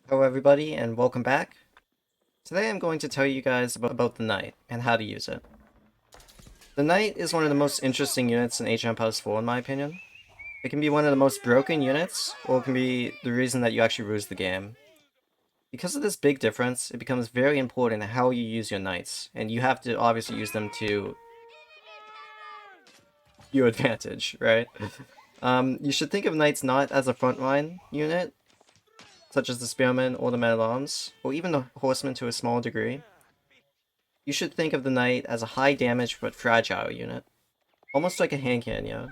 Hello everybody and welcome back. Today I'm going to tell you guys about the Knight and how to use it. The Knight is one of the most interesting units in Age of Empires 4 in my opinion. It can be one of the most broken units, or it can be the reason that you actually lose the game. Because of this big difference, it becomes very important how you use your Knights, and you have to obviously use them to your advantage, right? You should think of Knights not as a frontline unit, such as the Spearmen or the Men-at-Arms, or even the Horsemen to a small degree. You should think of the Knight as a high damage but fragile unit, almost like a hand cannon.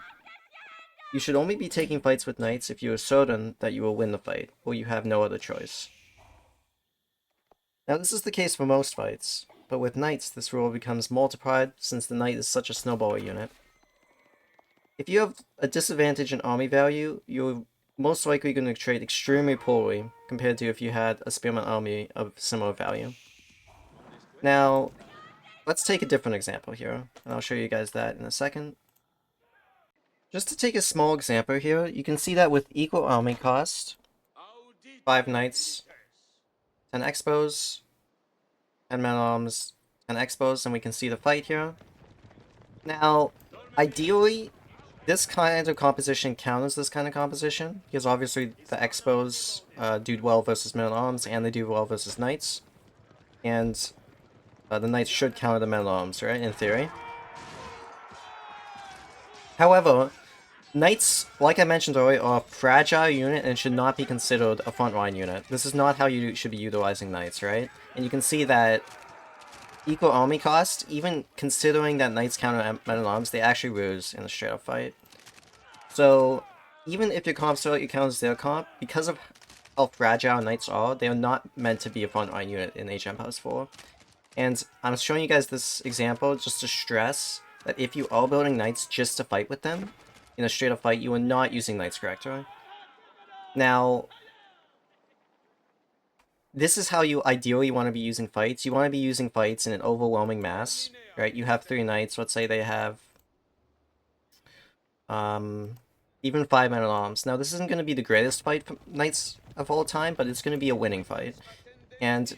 You should only be taking fights with Knights if you are certain that you will win the fight, or you have no other choice. Now this is the case for most fights, but with Knights this rule becomes multiplied since the Knight is such a snowballer unit. If you have a disadvantage in army value, you're most likely going to trade extremely poorly compared to if you had a Spearman army of similar value. Now, let's take a different example here, and I'll show you guys that in a second. Just to take a small example here, you can see that with equal army cost, 5 Knights, 10 Expos, 10 Men-at-Arms, 10 Expos, and we can see the fight here. Now, ideally, this kind of composition counters this kind of composition, because obviously the Expos do well versus Men-at-Arms, and they do well versus Knights. And the Knights should counter the Men-at-Arms, right, in theory. However, Knights, like I mentioned earlier, are a fragile unit and should not be considered a frontline unit. This is not how you should be utilizing Knights, right? And you can see that equal army cost, even considering that Knights counter Men-at-Arms, they actually lose in a straight-up fight. So, even if your comp slightly counters their comp, because of how fragile Knights are, they are not meant to be a frontline unit in Age of Empires 4. And I'm showing you guys this example just to stress that if you are building Knights just to fight with them, in a straight-up fight, you are not using Knights correctly. Now, this is how you ideally want to be using fights. You want to be using fights in an overwhelming mass, right? You have 3 Knights, let's say they have even 5 Men-at-Arms. Now, this isn't going to be the greatest fight for Knights of all time, but it's going to be a winning fight. And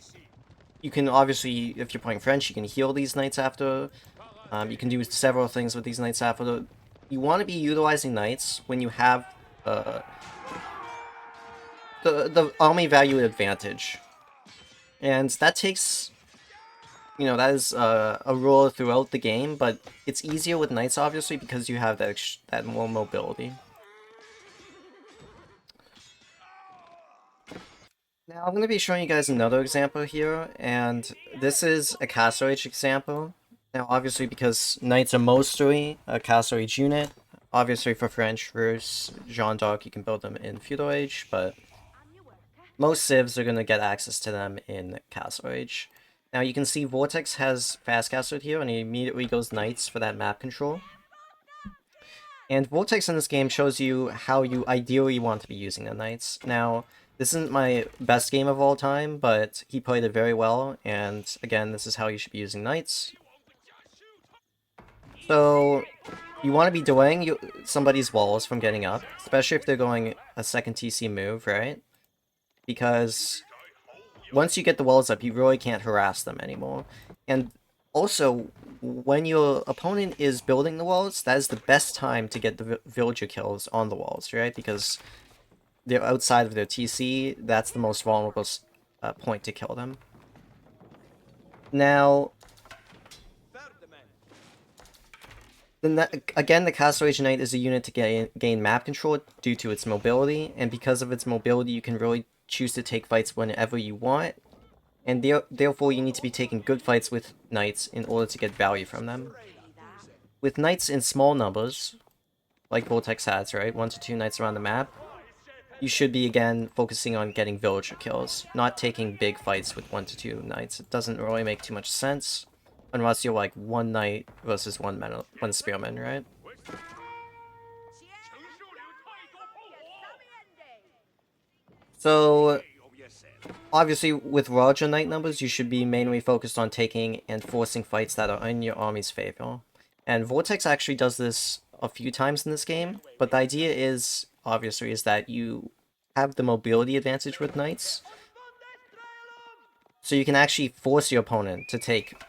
you can obviously, if you're playing French, you can heal these Knights after. You can do several things with these Knights after. You want to be utilizing Knights when you have the army value advantage. And that takes, you know, that is a rule throughout the game, but it's easier with Knights, obviously, because you have that more mobility. Now, I'm going to be showing you guys another example here, and this is a Castle Age example. Now, obviously, because Knights are mostly a Castle Age unit, obviously for French, Rus, Jeanne d'Arc, you can build them in Feudal Age, but most civs are going to get access to them in Castle Age. Now, you can see Vortex has fast castled here, and he immediately goes Knights for that map control. And Vortex in this game shows you how you ideally want to be using the Knights. Now, this isn't my best game of all time, but he played it very well, and again, this is how you should be using Knights. So, you want to be delaying somebody's walls from getting up, especially if they're going a second TC move, right? Because once you get the walls up, you really can't harass them anymore. And also, when your opponent is building the walls, that is the best time to get the villager kills on the walls, right? Because they're outside of their TC, that's the most vulnerable point to kill them. Now, again, the Castle Age Knight is a unit to gain map control due to its mobility, and because of its mobility, you can really choose to take fights whenever you want, and therefore you need to be taking good fights with Knights in order to get value from them. With Knights in small numbers, like Vortex has, right, 1 to 2 Knights around the map, you should be, again, focusing on getting villager kills, not taking big fights with 1 to 2 Knights. It doesn't really make too much sense, unless you're like 1 Knight versus 1 Spearman, right? So, obviously, with larger Knight numbers, you should be mainly focused on taking and forcing fights that are in your army's favor. And Vortex actually does this a few times in this game, but the idea is, obviously, is that you have the mobility advantage with knights. So you can actually force your opponent to take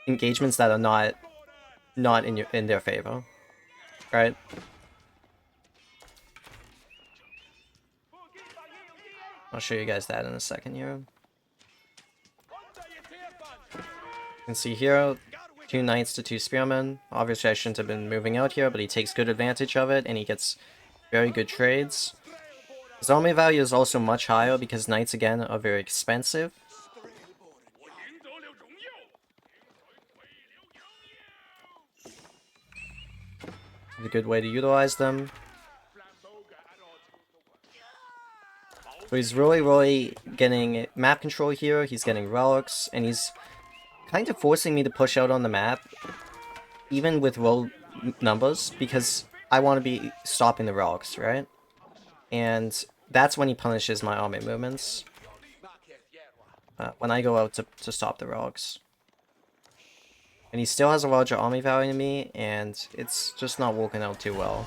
engagements that are not in their favor, right? I'll show you guys that in a second here. You can see here, 2 knights to 2 spearmen. Obviously I shouldn't have been moving out here, but he takes good advantage of it, and he gets very good trades. His army value is also much higher because knights, again, are very expensive. It's a good way to utilize them. So he's really getting map control here, he's getting relics, and he's kind of forcing me to push out on the map, even with low numbers, because I want to be stopping the relics, right? And that's when he punishes my army movements. When I go out to stop the relics. And he still has a larger army value than me, and it's just not working out too well.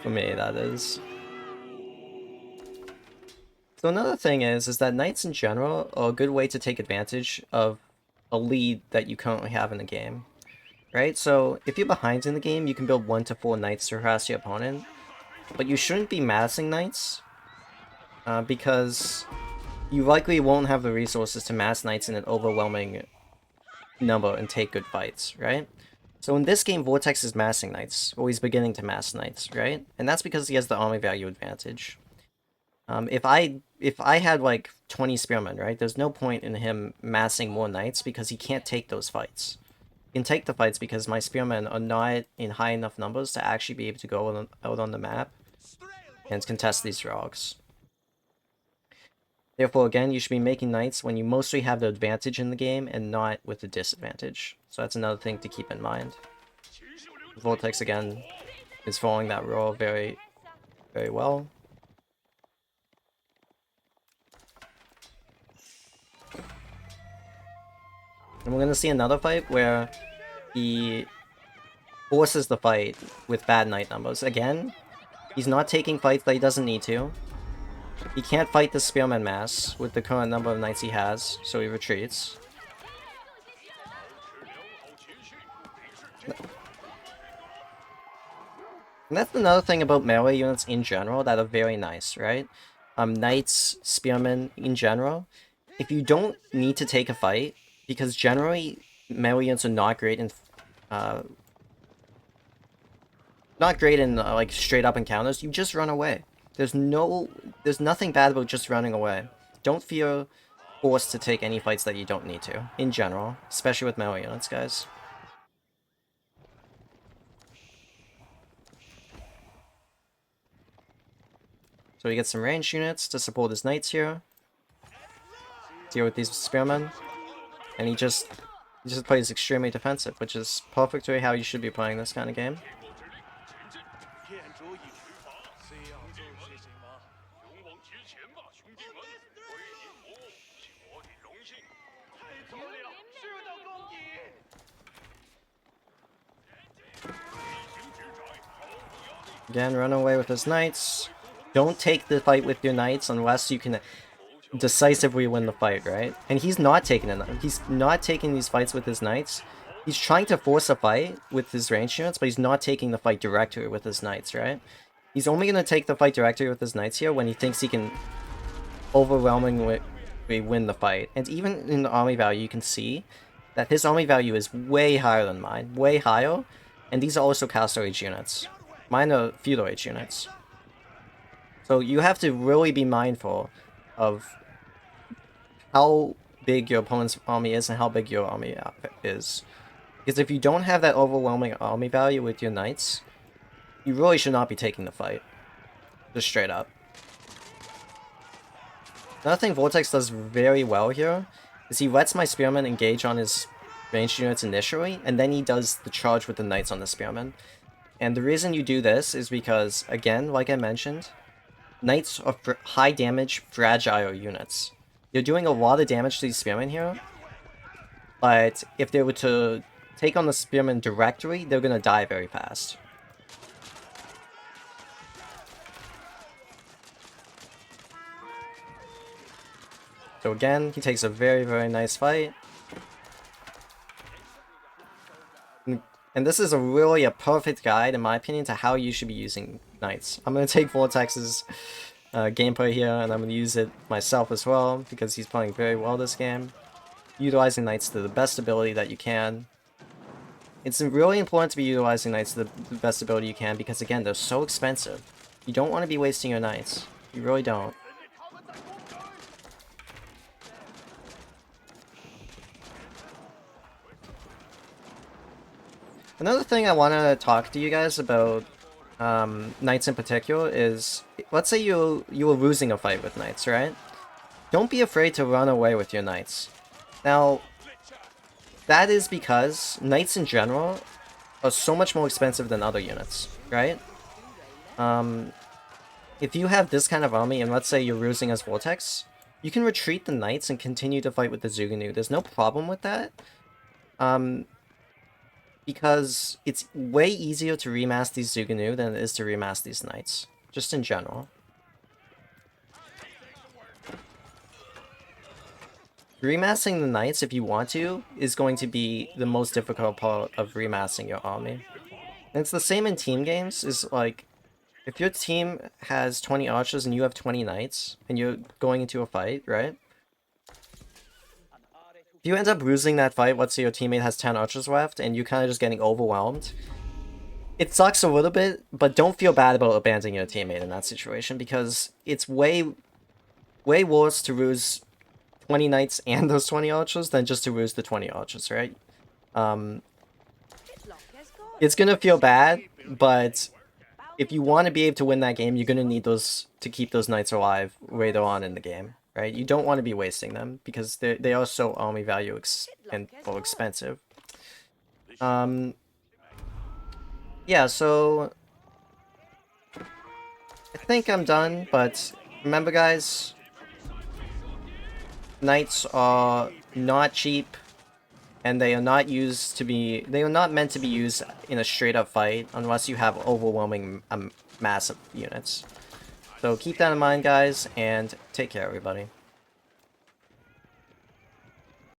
For me, that is. So another thing is that knights in general are a good way to take advantage of a lead that you currently have in the game. Right? So if you're behind in the game, you can build 1 to 4 knights to harass your opponent. But you shouldn't be massing knights, because you likely won't have the resources to mass knights in an overwhelming number and take good fights, right? So in this game, Vortex is massing knights, or he's beginning to mass knights, right? And that's because he has the army value advantage. If I had like 20 spearmen, right, there's no point in him massing more knights because he can't take those fights. He can take the fights because my spearmen are not in high enough numbers to actually be able to go out on the map and contest these rocks. Therefore, again, you should be making knights when you mostly have the advantage in the game and not with the disadvantage. So that's another thing to keep in mind. Vortex, again, is following that rule very, very well. And we're going to see another fight where he forces the fight with bad knight numbers. Again, he's not taking fights that he doesn't need to. He can't fight the spearman mass with the current number of knights he has, so he retreats. And that's another thing about melee units in general that are very nice, right? Knights, spearmen in general. If you don't need to take a fight, because generally melee units are not great in like straight up encounters, you just run away. There's nothing bad about just running away. Don't feel forced to take any fights that you don't need to, in general, especially with melee units, guys. So he gets some ranged units to support his knights here. Deal with these spearmen. And he just plays extremely defensive, which is perfectly how you should be playing this kind of game. Again, run away with his knights. Don't take the fight with your knights unless you can decisively win the fight, right? And he's not taking it. He's not taking these fights with his knights. He's trying to force a fight with his ranged units, but he's not taking the fight directly with his knights, right? He's only going to take the fight directly with his knights here when he thinks he can overwhelmingly win the fight. And even in the army value, you can see that his army value is way higher than mine. Way higher. And these are also Castle Age units. Mine are Feudal Age units. So you have to really be mindful of how big your opponent's army is and how big your army is. Because if you don't have that overwhelming army value with your knights, you really should not be taking the fight. Just straight up. Another thing Vortex does very well here is he lets my spearmen engage on his ranged units initially, and then he does the charge with the knights on the spearmen. And the reason you do this is because, again, like I mentioned, knights are high damage, fragile units. They're doing a lot of damage to these spearmen here, but if they were to take on the spearmen directly, they're gonna die very fast. So again, he takes a very, very nice fight. And this is really a perfect guide, in my opinion, to how you should be using knights. I'm going to take Vortex's gameplay here, and I'm going to use it myself as well, because he's playing very well this game. Utilizing knights to the best ability that you can. It's really important to be utilizing knights to the best ability you can, because again, they're so expensive. You don't want to be wasting your knights. You really don't. Another thing I want to talk to you guys about knights in particular is, let's say you were losing a fight with knights, right? Don't be afraid to run away with your knights. Now, that is because knights in general are so much more expensive than other units, right? If you have this kind of army, and let's say you're losing as Vortex, you can retreat the knights and continue to fight with the Zuganu. There's no problem with that. Because it's way easier to remass these Zuganu than it is to remass these knights, just in general. Remassing the knights, if you want to, is going to be the most difficult part of remassing your army. And it's the same in team games, is like, if your team has 20 archers and you have 20 knights, and you're going into a fight, right? If you end up losing that fight, let's say your teammate has 10 archers left, and you're kind of just getting overwhelmed, it sucks a little bit, but don't feel bad about abandoning your teammate in that situation, because it's way worse to lose 20 knights and those 20 archers than just to lose the 20 archers, right? It's gonna feel bad, but if you want to be able to win that game, you're gonna need those to keep those knights alive later on in the game. Right? You don't want to be wasting them, because they are so army value and expensive. Yeah, so I think I'm done, but remember guys, knights are not cheap, and they are not meant to be used in a straight up fight unless you have overwhelming massive units. So keep that in mind guys, and take care everybody.